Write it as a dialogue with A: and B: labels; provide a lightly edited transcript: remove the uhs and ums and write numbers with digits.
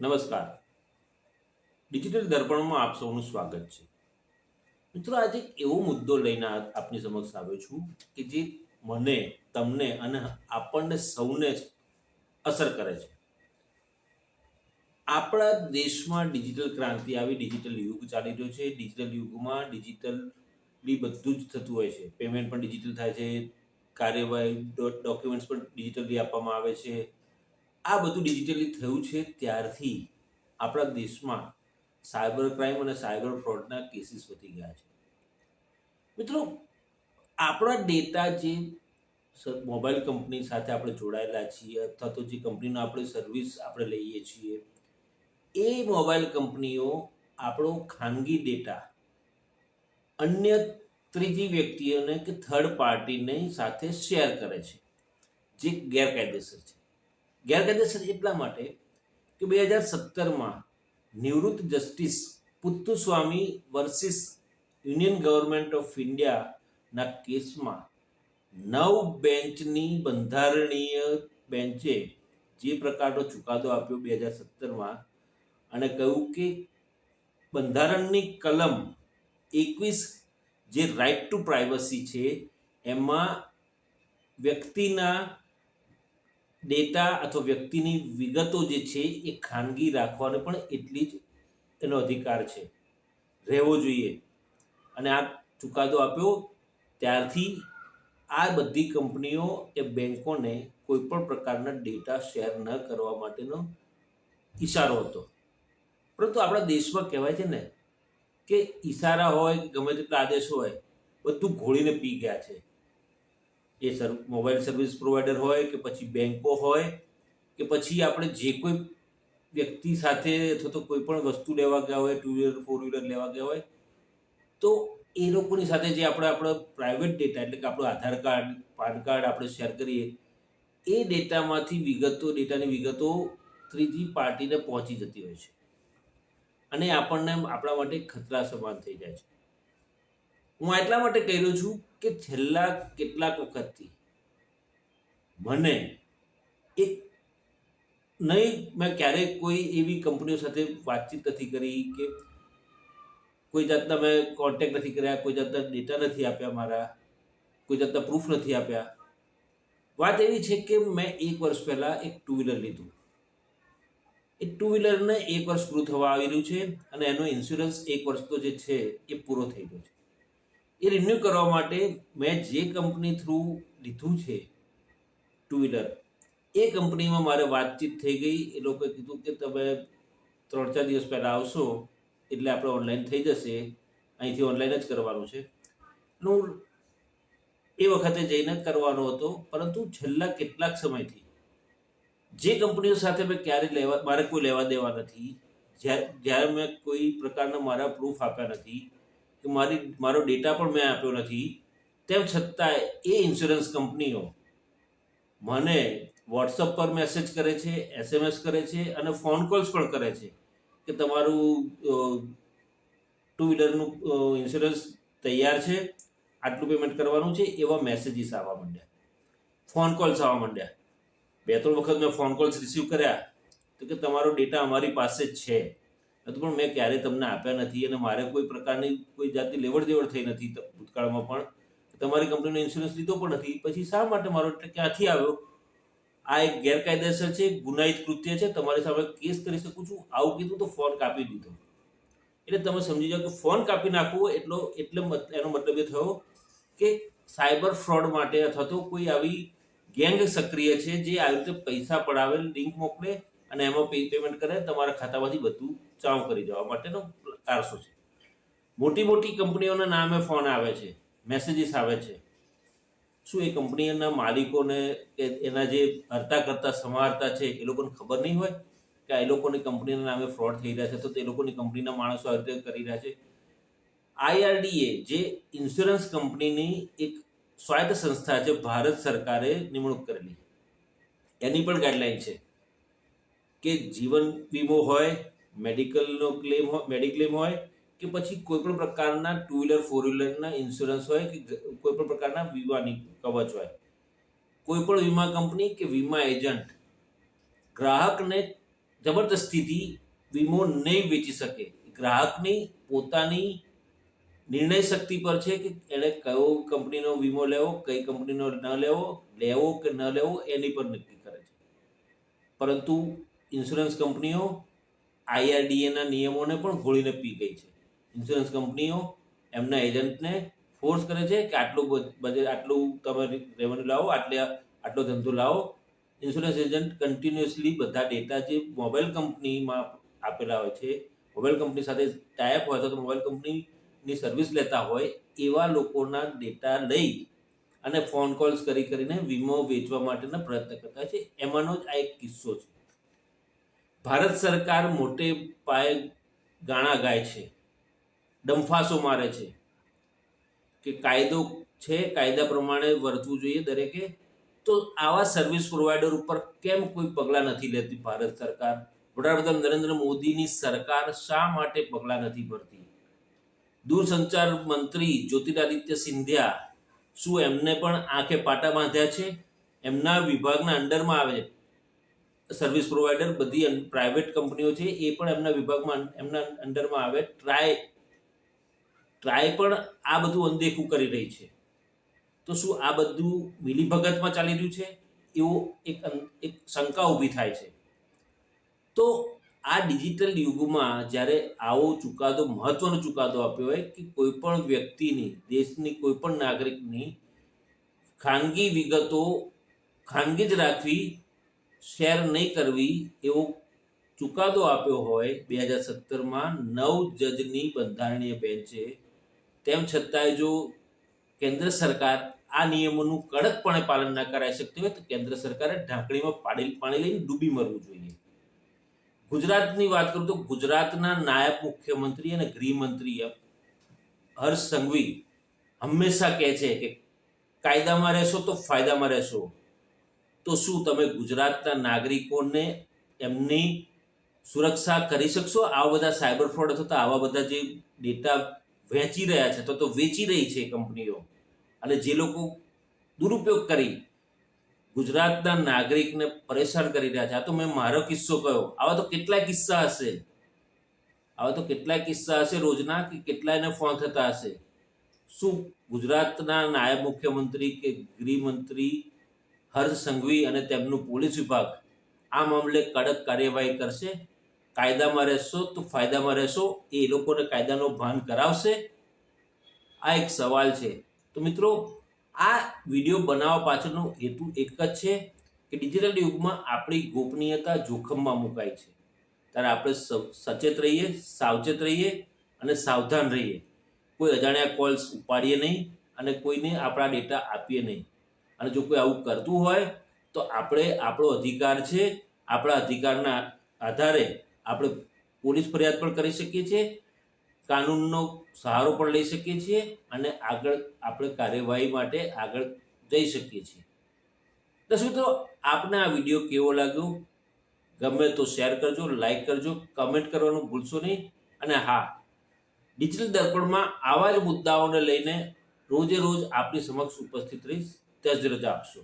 A: નમસ્કાર. ડિજિટલ દર્પણમાં આપ સૌનું સ્વાગત છે. મિત્રો, આજે એક એવો મુદ્દો લઈને આપની સમક્ષ આવ્યો છું કે જે મને, તમને અને આપણને સૌને અસર કરે છે. આપણા દેશમાં ડિજિટલ ક્રાંતિ આવી, ડિજિટલ યુગ ચાલી રહ્યો છે. ડિજિટલ યુગમાં ડિજિટલી બધું જ થતું હોય છે. પેમેન્ટ પણ ડિજિટલ થાય છે, કાર્યવાહી ડોક્યુમેન્ટ્સ પણ ડિજિટલી આપવામાં આવે છે. આ બધું ડિજિટલી થયું છે ત્યારથી આપણા દેશમાં સાયબર ક્રાઇમ અને સાયબર ફ્રોડના કેસીસ વધી ગયા છે. મિત્રો, આપણા ડેટા જે મોબાઈલ કંપની સાથે આપણે જોડાયેલા છીએ અથવા તો જે કંપનીનો આપણે સર્વિસ આપણે લઈએ છીએ, એ મોબાઈલ કંપનીઓ આપણો ખાનગી ડેટા અન્ય ત્રીજી વ્યક્તિઓને કે થર્ડ પાર્ટીની સાથે શેર કરે છે, જે ગેરકાયદેસર છે. ગેરકાયદેસર એટલા માટે કે 2017માં નિવૃત્ત justice Puttaswamy versus union government of ઇન્ડિયાના કેસમાં 9 બેન્ચની બંધારણીય બેન્ચે જે પ્રકારનો ચુકાદો આપ્યો 2017માં અને કહ્યું કે બંધારણની કલમ 21 જે રાઇટ ટુ પ્રાઇવસી છે, એમાં વ્યક્તિના ડેટા અથવા વ્યક્તિની વિગતો જે છે એ ખાનગી રાખવાનો પણ એટલી જ એનો અધિકાર છે, રહેવો જોઈએ. અને આ ચુકાદો આપ્યો ત્યારથી આ બધી કંપનીઓ એ બેન્કોને કોઈ પણ પ્રકારના ડેટા શેર ન કરવા માટેનો ઈશારો હતો. પરંતુ આપણા દેશમાં કહેવાય છે ને કે ઈશારા હોય કે ગમે તેટલા આદેશો હોય, બધું ઘોળીને પી ગયા છે. એ મોબાઈલ સર્વિસ પ્રોવાઈડર હોય કે પછી બેન્કો હોય કે પછી આપણે જે કોઈ વ્યક્તિ સાથે અથવા તો કોઈ પણ વસ્તુ લેવા ગયા હોય, 2 વ્હીલર 4 વ્હીલર લેવા ગયા હોય, તો એ લોકોની સાથે જે આપણો પ્રાઇવેટ ડેટા એટલે કે આપણું આધાર કાર્ડ, પાન કાર્ડ આપણે શેર કરીએ, એ ડેટાની વિગતો ત્રીજી પાર્ટીને પહોંચી જતી હોય છે અને આપણને આપણા માટે ખતરા સમાન થઈ જાય છે. હું એટલા માટે કહી રહ્યો છું કે છેલ્લા કેટલાક વખતથી મને એક મેં ક્યારેય કોઈ એવી કંપનીઓ સાથે વાતચીત નથી કરી કે કોઈ જાતના મેં કોન્ટેક્ટ નથી કર્યા, કોઈ જાતના ડેટા નથી આપ્યા મારા, કોઈ જાતના પ્રૂફ નથી આપ્યા. વાત એવી છે કે મેં 1 વર્ષ પહેલાં એક 2 વ્હીલર લીધું. એ 2 વ્હીલરને 1 વર્ષ પૂરું થવા આવી રહ્યું છે અને એનો ઇન્સ્યોરન્સ 1 વર્ષનો જે છે એ પૂરો થઈ ગયો છે. એ રિન્યૂ કરવા માટે મેં જે કંપની થ્રુ લીધું છે 2 વ્હીલર, એ કંપનીમાં મારે વાતચીત થઈ ગઈ. એ લોકોએ કીધું કે તમે 3-4 દિવસ પહેલાં આવશો એટલે આપણે ઓનલાઈન થઈ જશે, અહીંથી ઓનલાઈન જ કરવાનું છે. હું એ વખતે જઈને કરવાનો હતો, પરંતુ છેલ્લા કેટલાક સમયથી જે કંપનીઓ સાથે મેં મારે કોઈ લેવા દેવા નથી, જ્યારે મેં કોઈ પ્રકારના મારા પ્રૂફ આપ્યા નથી કે મારો ડેટા પણ મેં આપ્યો નથી, તેમ છતાં એ ઇન્સ્યોરન્સ કંપનીઓ મને વોટ્સઅપ પર મેસેજ કરે છે, SMS કરે છે અને ફોન કોલ્સ પણ કરે છે કે તમારું 2 વ્હીલરનું ઇન્સ્યોરન્સ તૈયાર છે, આટલું પેમેન્ટ કરવાનું છે, એવા મેસેજીસ આવવા માંડ્યા, ફોન કોલ્સ આવવા માંડ્યા. 2-3 વખત મેં ફોન કોલ્સ રિસીવ કર્યા તો કે તમારો ડેટા અમારી પાસે જ છે, પણ મેં ક્યારેય તમને આપ્યા નથી અને મારે કોઈ પ્રકારની કોઈ જાતની લેવડ દેવડ થઈ નથી ભૂતકાળમાં પણ. તમારી કંપનીનો ઇન્સ્યોરન્સ લીધો પણ નથી, પછી શા માટે મારો ક્યાંથી આવ્યો? આ એક ગેરકાયદેસર છે, ગુનાહિત કૃત્ય છે, તમારી સામે કેસ કરી શકું છું. આવું કીધું તો ફોન કાપી દીધો. એટલે તમે સમજી જાઓ કે ફોન કાપી નાખવો એટલે એનો મતલબ એ થયો કે સાયબર ફ્રોડ માટે અથવા તો કોઈ આવી ગેંગ સક્રિય છે જે આવી રીતે પૈસા પડાવે, લિંક મોકલે અને એમાં પેમેન્ટ કરે, તમારા ખાતામાંથી બધું ચાઉ કરી જવા માટેનો કારસો છે. મોટી મોટી કંપનીઓના નામે ફોન આવે છે, મેસેજીસ આવે છે. શું એ કંપનીના માલિકોને કે એના જે હરતા સમારતા છે એ લોકોને ખબર નહીં હોય કે એ લોકોની કંપનીના નામે ફ્રોડ થઈ રહ્યા છે, તો તે લોકોની કંપનીના માણસો આ રીતે કરી રહ્યા છે? IRDA જે ઇન્સ્યોરન્સ કંપનીની એક સ્વાયત્ત સંસ્થા છે, ભારત સરકારે નિમણૂક કરેલી, એની પણ ગાઈડલાઈન છે કે જીવન વીમો હોય, મેડિક્લેમ હોય કે પછી કોઈ પણ પ્રકારના 2 વ્હીલર 4 વ્હીલરના ઇન્સ્યોરન્સ હોય કે કોઈ પણ પ્રકારના વીમાની કવચ હોય, કોઈ પણ વીમા કંપની કે વીમા એજન્ટ ગ્રાહકને જબરદસ્તીથી વીમો નહીં વેચી શકે. ગ્રાહકની પોતાની નિર્ણય શક્તિ પર છે કે એણે કયો કંપનીનો વીમો લેવો, કઈ કંપનીનો ન લેવો, લેવો કે ન લેવો એની પર નક્કી કરે છે. પરંતુ ઇન્સ્યોરન્સ કંપનીઓ IRDAના નિયમોને પણ ઘોળીને પી ગઈ છે. ઇન્સ્યોરન્સ કંપનીઓ એમના એજન્ટને ફોર્સ કરે છે કે આટલું બજેટ, આટલું તમે રેવન્યુ લાવો, આટલો ધંધો લાવો. ઇન્સ્યોરન્સ એજન્ટ કન્ટિન્યુઅસલી બધા ડેટા જે મોબાઈલ કંપનીમાં આપેલા હોય છે, મોબાઈલ કંપની સાથે ટાઈપ હોય તો મોબાઈલ કંપનીની સર્વિસ લેતા હોય એવા લોકોના ડેટા લઈ અને ફોન કોલ્સ કરીને વીમો વેચવા માટેના પ્રયત્ન કરતા છે. એમાંનો જ આ એક કિસ્સો છે. ભારત સરકાર મોટે પાયે ગાણા ગાય છે, ડંફાસો મારે છે કે કાયદો છે, કાયદા પ્રમાણે વર્તવું જોઈએ દરેકે. તો આવા સર્વિસ પ્રોવાઈડર ઉપર કેમ કોઈ પગલાં નથી લેતી ભારત સરકાર? વડાપ્રધાન નરેન્દ્ર મોદીની સરકાર શા માટે પગલાં નથી ભરતી? દૂરસંચાર મંત્રી જ્યોતિરાદિત્ય સિંધિયા, શું એમને પણ આંખે પાટા બાંધ્યા છે? એમના વિભાગના અંડરમાં આવે સર્વિસ પ્રોવાઈડર, બધી પ્રાઇવેટ કંપનીઓ છે એ પણ એમના વિભાગમાં, એમના અંડરમાં આવે. ટ્રાય પણ આ બધું અનદેખું કરી રહી છે. તો શું આ બધું મિલીભગતમાં ચાલી રહ્યું છે? એવો એક શંકા ઊભી થાય છે. તો આ ડિજિટલ યુગમાં જ્યારે આવો ચુકાદો, મહત્વનો ચુકાદો આપ્યો હોય કે કોઈ પણ વ્યક્તિની, દેશની કોઈ પણ નાગરિકની ખાનગી વિગતો ખાનગી જ રાખવી, શેર નહીં કરવી, એવો ચુકાદો આપ્યો હોય 2017માં 9 જજની બંધારણીય બેન્ચે, તેમ છતાંય જો કેન્દ્ર સરકાર આ નિયમોનું કડકપણે પાલન ના કરાવી શકતી હોય તો કેન્દ્ર સરકારે ઢાંકણીમાં પાણી લઈને ડૂબી મરવું જોઈએ. ગુજરાતની વાત કરું તો ગુજરાતના નાયબ મુખ્યમંત્રી અને ગૃહમંત્રી હર્ષ સંઘવી હંમેશા કહે છે કે કાયદામાં રહેશો તો ફાયદામાં રહેશો. તો શું તમે ગુજરાતના નાગરિકોને એમની સુરક્ષા કરી શકશો? આવા બધા સાયબર ફ્રોડ થતા, આવા બધા જે ડેટા વહેંચી રહ્યા છે તો વેચી રહી છે કંપનીઓ, અને જે લોકો દુરુપયોગ કરી ગુજરાતના નાગરિકને પરેશાન કરી રહ્યા છે. આ તો મેં મારો કિસ્સો કહ્યો, આવા તો કેટલાય કિસ્સા હશે રોજના, કે કેટલાયને ફોન થતા હશે. શું ગુજરાતના નાયબ મુખ્યમંત્રી કે ગૃહમંત્રી હર્ષ સંઘવી અને તેમનું પોલીસ વિભાગ આ મામલે કડક કાર્યવાહી કરશે? કાયદામાં રહેશો તો ફાયદામાં રહેશો, એ લોકોને કાયદાનો ભાન કરાવશે? આ એક સવાલ છે. તો મિત્રો, આ વિડીયો બનાવવા પાછળનો હેતુ એક જ છે કે ડિજિટલ યુગમાં આપણી ગોપનીયતા જોખમમાં મુકાય છે. ત્યારે આપણે સચેત રહીએ, સાવચેત રહીએ અને સાવધાન રહીએ. કોઈ અજાણ્યા કોલ્સ ઉપાડીએ નહીં અને કોઈને આપણા ડેટા આપીએ નહીં. અને જો કોઈ આવું કરતું હોય તો આપણે, આપણો અધિકાર છે, આપણા અધિકારના આધારે આપણે પોલીસ ફરિયાદ પણ કરી શકીએ છીએ, કાનૂનનો સહારો પણ લઈ શકીએ છીએ અને આગળ આપણે કાર્યવાહી માટે આગળ જઈ શકીએ છીએ. દર્શક મિત્રો, આપને આ વિડીયો કેવો લાગ્યો? ગમે તો શેર કરજો, લાઈક કરજો, કમેન્ટ કરવાનું ભૂલશો નહીં. અને હા, ડિજિટલ દર્પણમાં આવા જ મુદ્દાઓને લઈને રોજે રોજ આપની સમક્ષ ઉપસ્થિત રહીશ. ત્યાં જ રજા આપશો.